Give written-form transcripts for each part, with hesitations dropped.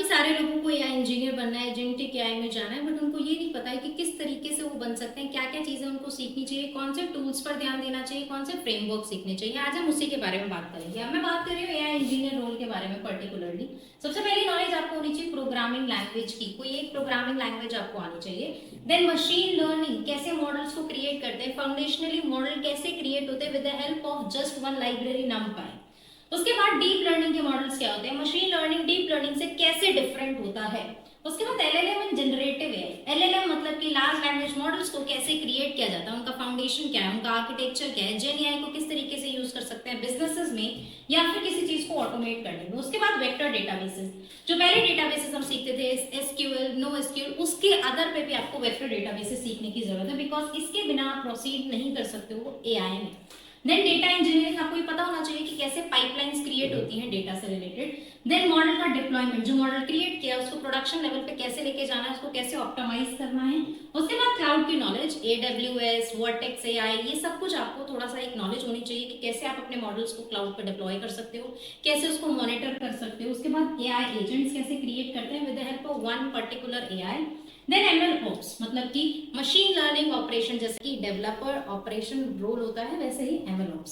सारे लोगों को एआई इंजीनियर बनना है, एजेंटिक एआई में जाना है, बट उनको ये नहीं पता है कि किस तरीके से वो बन सकते हैं, क्या क्या चीजें उनको सीखनी चाहिए, कौन से टूल्स पर ध्यान देना चाहिए, कौन से फ्रेमवर्क सीखने चाहिए। आज हम उसी के बारे में बात करेंगे। अब मैं बात कर रही हूँ एआई इंजीनियर रोल के बारे में पर्टिकुलरली। सबसे पहली नॉलेज आपको होनी चाहिए प्रोग्रामिंग लैंग्वेज की, कोई एक प्रोग्रामिंग लैंग्वेज आपको आनी चाहिए। देन मशीन लर्निंग, कैसे मॉडल्स को क्रिएट करते हैं, फाउंडेशनली मॉडल कैसे क्रिएट होते हैं with the help of just one library numpy। उसके बाद डीप लर्निंग के मॉडल्स क्या होते हैं, मशीन लर्निंग डीप लर्निंग से कैसे डिफरेंट होता है। उसके बाद LLM and generative AI. LLM मतलब कि लार्ज लैंग्वेज मॉडल्स को कैसे क्रिएट किया जाता है, उनका फाउंडेशन क्या है, उनका आर्किटेक्चर क्या है, जेन एआई को किस तरीके से यूज कर सकते हैं बिजनेसेस में या फिर किसी चीज को ऑटोमेट करने में। उसके बाद वेक्टर डेटाबेसेस, जो पहले डेटाबेसेस हम सीखते थे एसक्यूएल, नो एसक्यूएल, उसके आधार पे भी आपको वेक्टर डेटाबेसेस सीखने की जरूरत है, बिकॉज इसके बिना आप प्रोसीड नहीं कर सकते हो एआई में। देन डेटा इंजीनियरिंग, आपको ये पता होना चाहिए कि कैसे पाइपलाइंस क्रिएट होती हैं डेटा से रिलेटेड। देन मॉडल का डिप्लॉयमेंट, जो मॉडल क्रिएट किया उसको प्रोडक्शन लेवल पे कैसे लेके जाना है, उसको कैसे ऑप्टिमाइज करना है। उसके बाद क्लाउड की नॉलेज, एडब्ल्यूएस, वर्टेक्स एआई, ये सब कुछ आपको थोड़ा सा एक नॉलेज होनी चाहिए कि कैसे आप अपने मॉडल्स को क्लाउड पे डिप्लॉय कर सकते हो, कैसे उसको मॉनिटर कर सकते हो। उसके बाद एआई एजेंट्स कैसे क्रिएट करते हैं with the help of one particular AI. Then ML ops, मतलब कि मशीन लर्निंग ऑपरेशन, जैसे कि डेवलपर ऑपरेशन रोल होता है वैसे ही ML ops.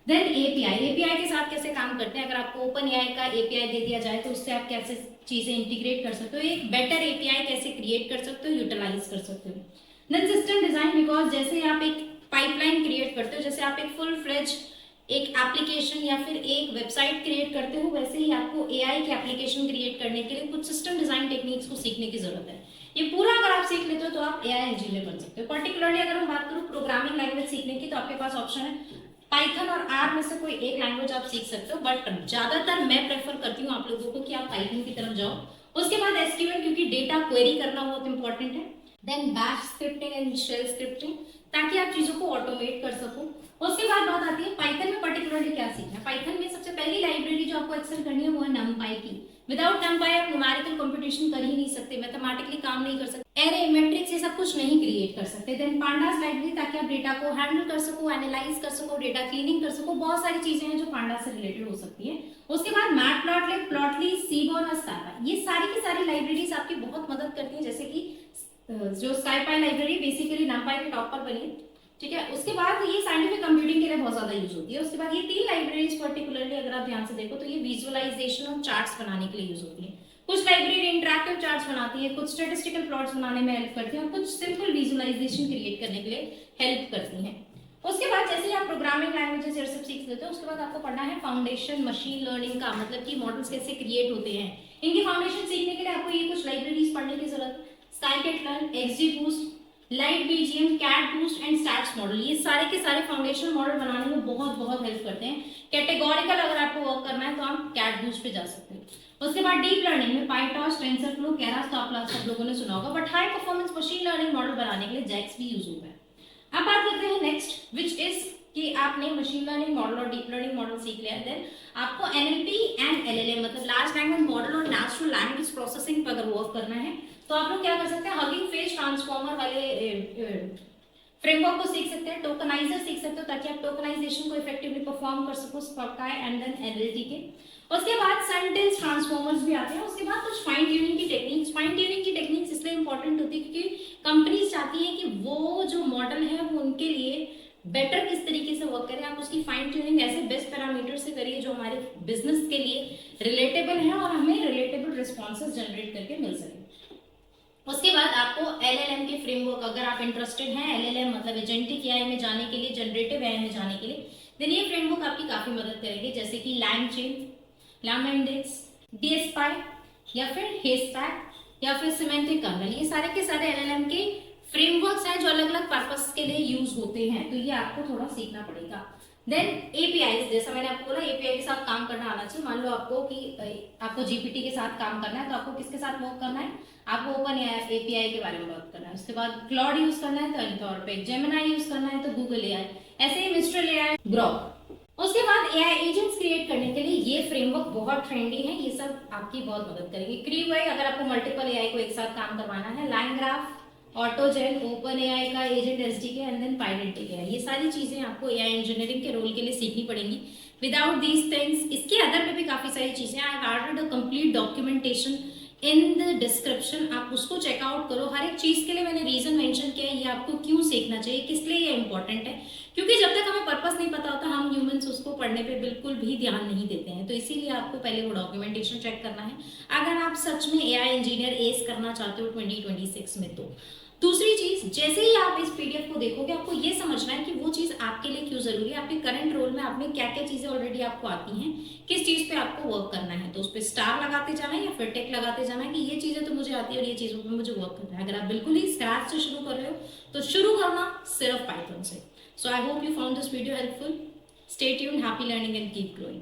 Then API, API के साथ कैसे काम करते हैं, अगर आपको ओपन एआई का एपीआई दे दिया जाए तो उससे आप कैसे चीजें इंटीग्रेट कर सकते हो, एक बेटर एपीआई कैसे क्रिएट कर सकते हो, यूटिलाइज कर सकते हो। देन सिस्टम डिजाइन, बिकॉज जैसे आप एक पाइपलाइन क्रिएट करते हो, जैसे आप एक फुल फ्लेज एक एप्लीकेशन या फिर एक वेबसाइट क्रिएट करते हो, वैसे ही आपको एआई की एप्लीकेशन क्रिएट करने के लिए कुछ सिस्टम डिजाइन टेक्निक्स को सीखने की जरूरत है। ये पूरा अगर आप सीख लेते हो तो आप एआई इंजीनियर बन सकते हो। पर्टिकुलरली अगर हम बात करूं प्रोग्रामिंग लैंग्वेज सीखने की, तो आपके पास ऑप्शन है पाइथन और आर में से कोई एक लैंग्वेज आप सीख सकते हो, बट ज्यादातर मैं प्रेफर करती हूँ आप लोगों को कि आप पाइथन की तरफ जाओ। उसके बाद एसक्यूएल, क्योंकि डेटा क्वेरी करना बहुत इंपॉर्टेंट है। Then bash scripting and shell scripting, ताकि आप चीजों को ऑटोमेट कर सको। उसके बाद बात आती है पाइथन में पर्टिकुलरली क्या सीखना है। पाइथन में सबसे पहली लाइब्रेरी जो आपको एक्सेल करनी है वो है numpy की। विदाउट numpy आप न्यूमेरिकल कंप्यूटेशन कर ही नहीं सकते, मैथमेटिकली काम नहीं कर सकते, एरे मैट्रिक्स ये सब कुछ नहीं क्रिएट कर सकते। देन पांडास लाइब्रेरी, ताकि आप डेटा को हैंडल कर सको, एनालाइज कर सको, डेटा क्लीनिंग कर सको, बहुत सारी चीजें हैं जो पांडास से रिलेटेड हो सकती है। उसके बाद मैटप्लॉटलिब, प्लॉटली, सीबॉर्न और स्काईपाई, ये सारी की सारी लाइब्रेरीज आपकी बहुत मदद करती है। जैसे कि जो स्काईपाई लाइब्रेरी बेसिकली numpy के टॉप पर बनी है, ठीक है। उसके बाद ये साइंटिफिक कंप्यूटिंग के लिए बहुत ज्यादा यूज होती है। उसके बाद ये तीन लाइब्रेरीज पर्टिकुलरली अगर आप ध्यान से देखो तो ये विजुअलाइजेशन और चार्ट्स बनाने के लिए यूज होती है। कुछ लाइब्रेरी इंटरैक्टिव चार्ट्स बनाती है, कुछ स्टैटिस्टिकल प्लॉट्स बनाने में हेल्प करती है और कुछ सिंपल विजुअलाइजेशन क्रिएट करने के लिए हेल्प करती हैं। उसके बाद जैसे आप प्रोग्रामिंग लैंग्वेजेस ये सब सीख लेते हो, उसके बाद आपको पढ़ना है फाउंडेशन मशीन लर्निंग का, मतलब कि मॉडल्स कैसे क्रिएट होते हैं। इनकी फाउंडेशन सीखने के लिए आपको ये कुछ लाइब्रेरीज पढ़ने की जरूरत है। scikit-learn, XGBoost, light BGM, cat boost and stats model, ये सारे के सारे फाउंडेशन मॉडल बनाने में बहुत बहुत हेल्प करते हैं। कैटेगोरिकल अगर आपको वर्क करना है तो आप कैट बूस्ट पे जा सकते हो। उसके बाद डीप लर्निंग में पाइटॉर्च, टेंसरफ्लो, केरास, टॉपलास सब लोगों ने सुना होगा, but high performance machine learning model बनाने के लिए जैक्स भी यूज होता है। अब बात करते हैं नेक्स्ट, विच इज कि आपने मशीन लर्निंग मॉडल और डीप लर्निंग मॉडल सीख लिया, देन आपको एनएलपी एंड एलएलएम मतलब लार्ज लैंग्वेज मॉडल और नेचुरल लैंग्वेज प्रोसेसिंग पर अगर वर्क करना है तो आप लोग क्या कर सकते हैं, हगिंग फेस ट्रांसफॉर्मर वाले फ्रेमवर्क को सीख सकते हैं, टोकनाइजर सीख सकते हो ताकि आप टोकनाइजेशन को इफेक्टिवली परफॉर्म कर सको, स्पॉकाई एंड देन एनएलटी के। उसके बाद सेंटेंस ट्रांसफॉर्मर्स भी आते हैं। उसके बाद कुछ फाइन ट्यूनिंग की टेक्निक्स, फाइन ट्यूनिंग की टेक्निक्स इसलिए इंपॉर्टेंट होती है क्योंकि कंपनीज चाहती है कि वो जो मॉडल है वो उनके लिए बेटर किस तरीके से वर्क करें। आप उसकी फाइन ट्यूनिंग ऐसे बेस्ट पैरामीटर से करिए जो हमारे बिजनेस के लिए रिलेटेबल है और हमें रिलेटेबल रिस्पॉन्सेज जनरेट करके मिल सके। उसके बाद आपको एलएलएम के फ्रेमवर्क, अगर आप इंटरेस्टेड हैं एलएलएम मतलब एजेंटिक एआई में जाने के लिए, जनरेटिव एआई में जाने के लिए, देन ये फ्रेमवर्क आपकी काफी मदद करेंगे, जैसे कि लैंगचेन, LlamaIndex, DSPy या फिर हेस्टैक या फिर सिमेंटिक कर्नल, ये सारे के सारे एलएलएम के फ्रेमवर्क्स हैं जो अलग अलग पर्पस के लिए यूज होते हैं, तो ये आपको थोड़ा सीखना पड़ेगा। देन एपीआई, जैसा मैंने आपको बोला एपीआई के साथ काम करना आना चाहिए। मान लो आपको कि आपको जीपीटी के साथ काम करना है तो आपको किसके साथ वर्क करना है, आपको ओपन एपीआई के बारे में बात करना है। उसके बाद क्लॉड यूज करना है तो एंथोर पे, जेमिनाई यूज करना है तो गूगल एआई, ऐसे ही मिस्ट्रल एआई, ग्रोक। उसके बाद एआई एजेंट्स क्रिएट करने के लिए ये फ्रेमवर्क बहुत ट्रेंडी है, ये सब आपकी बहुत मदद करेगी। क्रीवाई, अगर आपको मल्टीपल एआई को एक साथ काम करवाना है, लाइनग्राफ, ऑटोजेन, ओपन एआई का agent SDK and then Pydantic AI, ये सारी चीजें आपको एआई इंजीनियरिंग के रोल के लिए सीखनी पड़ेंगी। विदाउट दीज थिंग्स, इसके अदर पे भी काफी सारी चीजें, I have added a complete documentation in the description, आप उसको चेकआउट करो। हर एक चीज के लिए मैंने रीजन मेंशन किया है, ये आपको क्यों सीखना चाहिए, किस लिए ये इंपॉर्टेंट है। क्योंकि जब तक हमें पर्पस नहीं पता होता, हम ह्यूमंस उसको पढ़ने पे बिल्कुल भी ध्यान नहीं देते हैं। तो इसीलिए आपको पहले वो डॉक्यूमेंटेशन चेक करना है, अगर आप सच में एआई इंजीनियर एस करना चाहते हो 2026 में। तो दूसरी चीज, जैसे ही आप इस पीडीएफ को देखोगे, आपको ये समझना है कि वो चीज आपके लिए क्यों जरूरी है, आपके करंट रोल में आपने क्या क्या चीजें ऑलरेडी आपको आती हैं, किस चीज पे आपको वर्क करना है। तो उस पर स्टार लगाते जाना है या फिर टिक लगाते जाना है कि ये चीजें तो मुझे आती है और ये चीजों पे मुझे वर्क करना है। अगर आप बिल्कुल ही स्क्रैच से शुरू कर रहे हो, तो शुरू करना सिर्फ पाइथन से। So I hope you found this video helpful. Stay tuned, happy learning and keep growing.